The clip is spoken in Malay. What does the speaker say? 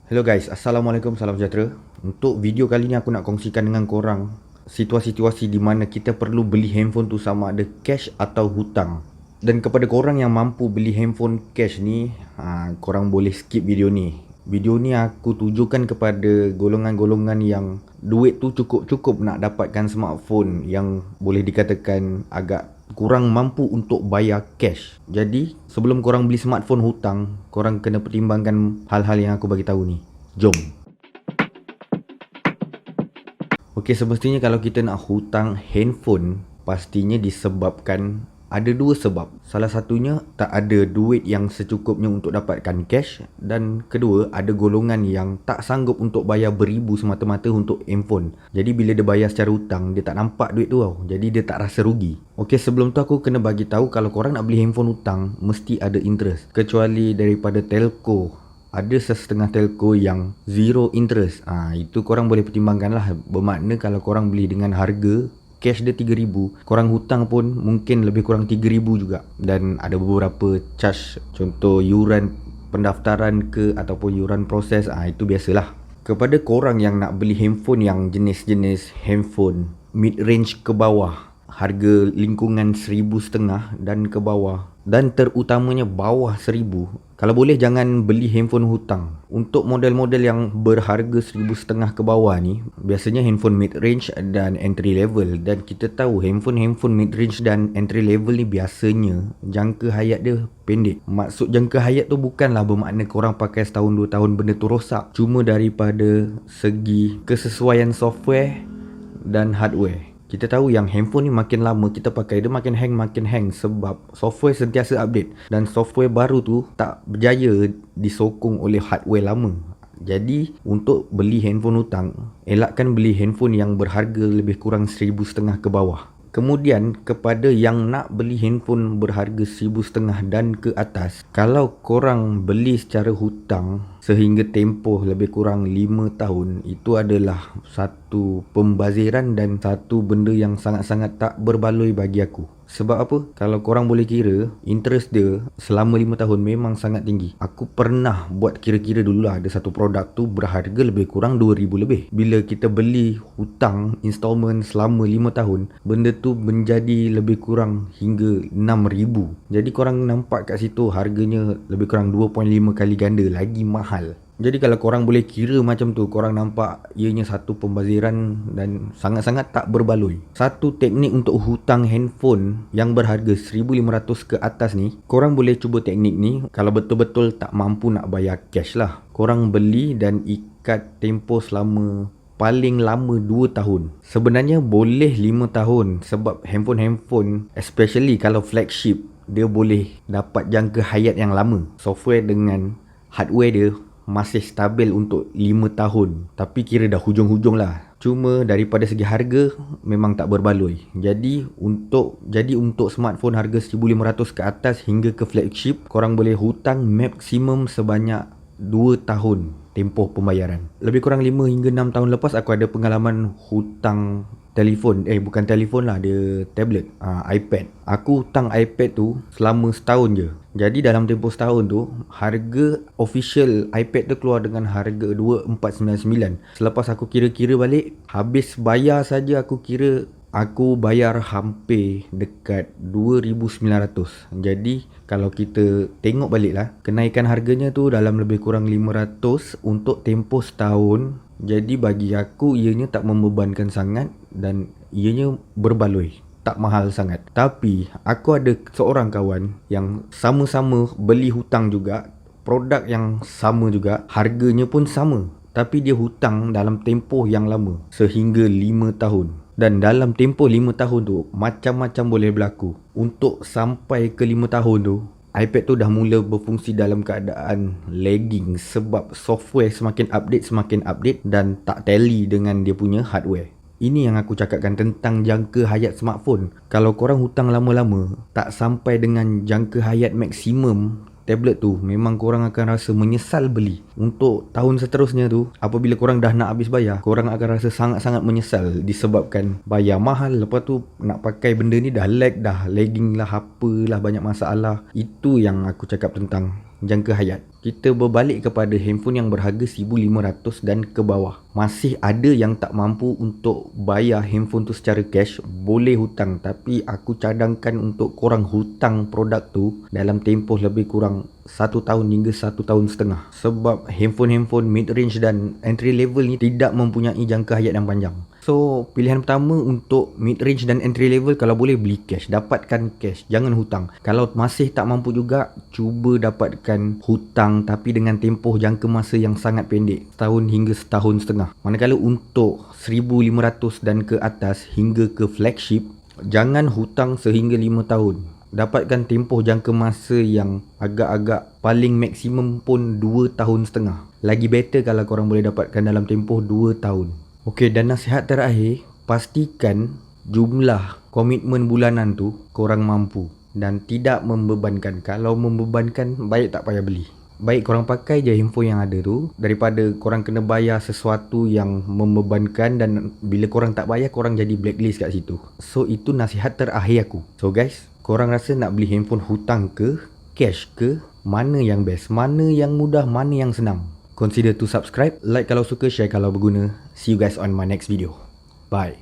Hello guys, Assalamualaikum, salam sejahtera. Untuk video kali ni aku nak kongsikan dengan korang situasi-situasi di mana kita perlu beli handphone tu sama ada cash atau hutang. Dan kepada korang yang mampu beli handphone cash ni, korang boleh skip video ni. Video ni aku tujukan kepada golongan-golongan yang duit tu cukup-cukup nak dapatkan smartphone yang boleh dikatakan agak kurang mampu untuk bayar cash. Jadi sebelum korang beli smartphone hutang, korang kena pertimbangkan hal-hal yang aku bagi tahu ni. Jom. Okey, semestinya kalau kita nak hutang handphone, pastinya disebabkan ada dua sebab. Salah satunya tak ada duit yang secukupnya untuk dapatkan cash, dan kedua ada golongan yang tak sanggup untuk bayar beribu semata-mata untuk handphone. Jadi bila dia bayar secara hutang, dia tak nampak duit tu tau. Jadi dia tak rasa rugi. Okey, sebelum tu aku kena bagi tahu kalau korang nak beli handphone hutang mesti ada interest. Kecuali daripada telco. Ada setengah telco yang zero interest. Itu korang boleh pertimbangkan lah. Bermakna kalau korang beli dengan harga cash dia 3,000, korang hutang pun mungkin lebih kurang 3,000 juga. Dan ada beberapa charge, contoh yuran pendaftaran ke ataupun yuran proses, itu biasalah. Kepada korang yang nak beli handphone yang jenis-jenis handphone mid range ke bawah, harga lingkungan 1,500 dan ke bawah, dan terutamanya bawah 1,000, kalau boleh jangan beli handphone hutang. Untuk model-model yang berharga 1,500 ke bawah ni biasanya handphone mid range dan entry level. Dan kita tahu handphone mid range dan entry level ni biasanya jangka hayat dia pendek. Maksud jangka hayat tu bukanlah bermakna korang pakai setahun 2 tahun benda tu rosak. Cuma daripada segi kesesuaian software dan hardware. Kita tahu yang handphone ni makin lama kita pakai dia makin hang sebab software sentiasa update. Dan software baru tu tak berjaya disokong oleh hardware lama. Jadi untuk beli handphone hutang, elakkan beli handphone yang berharga lebih kurang 1,500 ke bawah. Kemudian kepada yang nak beli handphone berharga 1,500 dan ke atas, kalau korang beli secara hutang sehingga tempoh lebih kurang 5 tahun, itu adalah satu pembaziran dan satu benda yang sangat-sangat tak berbaloi bagi aku. Sebab apa? Kalau korang boleh kira, interest dia selama 5 tahun memang sangat tinggi. Aku pernah buat kira-kira dululah, ada satu produk tu berharga lebih kurang 2,000 lebih. Bila kita beli hutang installment selama 5 tahun, benda tu menjadi lebih kurang hingga 6,000. Jadi korang nampak kat situ harganya lebih kurang 2.5 kali ganda lagi mahal. Jadi kalau korang boleh kira macam tu, korang nampak ianya satu pembaziran dan sangat-sangat tak berbaloi. Satu teknik untuk hutang handphone yang berharga 1,500 ke atas ni, korang boleh cuba teknik ni kalau betul-betul tak mampu nak bayar cash lah. Korang beli dan ikat tempoh selama paling lama 2 tahun. Sebenarnya boleh 5 tahun sebab handphone especially kalau flagship, dia boleh dapat jangka hayat yang lama. Software dengan hardware dia masih stabil untuk 5 tahun. Tapi kira dah hujung-hujung lah. Cuma daripada segi harga memang tak berbaloi. Jadi untuk smartphone harga 1,500 ke atas hingga ke flagship, korang boleh hutang maksimum sebanyak 2 tahun tempoh pembayaran. Lebih kurang 5 hingga 6 tahun lepas aku ada pengalaman hutang telefon. Bukan telefon lah, dia tablet, iPad. Aku hutang iPad tu selama setahun je. Jadi dalam tempoh setahun tu, harga official iPad tu keluar dengan harga 2,499. Selepas aku kira-kira balik, habis bayar saja aku kira aku bayar hampir dekat 2,900. Jadi kalau kita tengok balik lah, kenaikan harganya tu dalam lebih kurang 500 untuk tempoh setahun. Jadi bagi aku ianya tak membebankan sangat dan ianya berbaloi, tak mahal sangat. Tapi aku ada seorang kawan yang sama-sama beli hutang juga, produk yang sama juga, harganya pun sama, tapi dia hutang dalam tempoh yang lama sehingga 5 tahun. Dan dalam tempoh 5 tahun tu macam-macam boleh berlaku. Untuk sampai ke 5 tahun tu, iPad tu dah mula berfungsi dalam keadaan lagging sebab software semakin update dan tak tally dengan dia punya hardware. Ini yang aku cakapkan tentang jangka hayat smartphone. Kalau korang hutang lama-lama, tak sampai dengan jangka hayat maksimum tablet tu, memang korang akan rasa menyesal beli. Untuk tahun seterusnya tu, apabila korang dah nak habis bayar, korang akan rasa sangat-sangat menyesal disebabkan bayar mahal. Lepas tu nak pakai benda ni dah lagging lah, apalah, banyak masalah. Itu yang aku cakap tentang jangka hayat. Kita berbalik kepada handphone yang berharga 1,500 dan ke bawah. Masih ada yang tak mampu untuk bayar handphone tu secara cash, boleh hutang. Tapi aku cadangkan untuk korang hutang produk tu dalam tempoh lebih kurang 1 tahun hingga 1 tahun setengah. Sebab handphone-handphone mid-range dan entry level ni tidak mempunyai jangka hayat yang panjang. So, pilihan pertama untuk mid-range dan entry level, kalau boleh beli cash. Dapatkan cash, jangan hutang. Kalau masih tak mampu juga, cuba dapatkan hutang tapi dengan tempoh jangka masa yang sangat pendek, setahun hingga setahun setengah. Manakala untuk 1,500 dan ke atas hingga ke flagship, jangan hutang sehingga 5 tahun. Dapatkan tempoh jangka masa yang agak-agak paling maksimum pun 2 tahun setengah. Lagi better kalau korang boleh dapatkan dalam tempoh 2 tahun. Okey, dan nasihat terakhir, pastikan jumlah komitmen bulanan tu korang mampu dan tidak membebankan. Kalau membebankan, baik tak payah beli. Baik korang pakai je handphone yang ada tu daripada korang kena bayar sesuatu yang membebankan, dan bila korang tak bayar, korang jadi blacklist kat situ. So, itu nasihat terakhir aku. So guys, korang rasa nak beli handphone hutang ke, cash ke, mana yang best, mana yang mudah, mana yang senang? Consider to subscribe, like kalau suka, share kalau berguna. See you guys on my next video. Bye.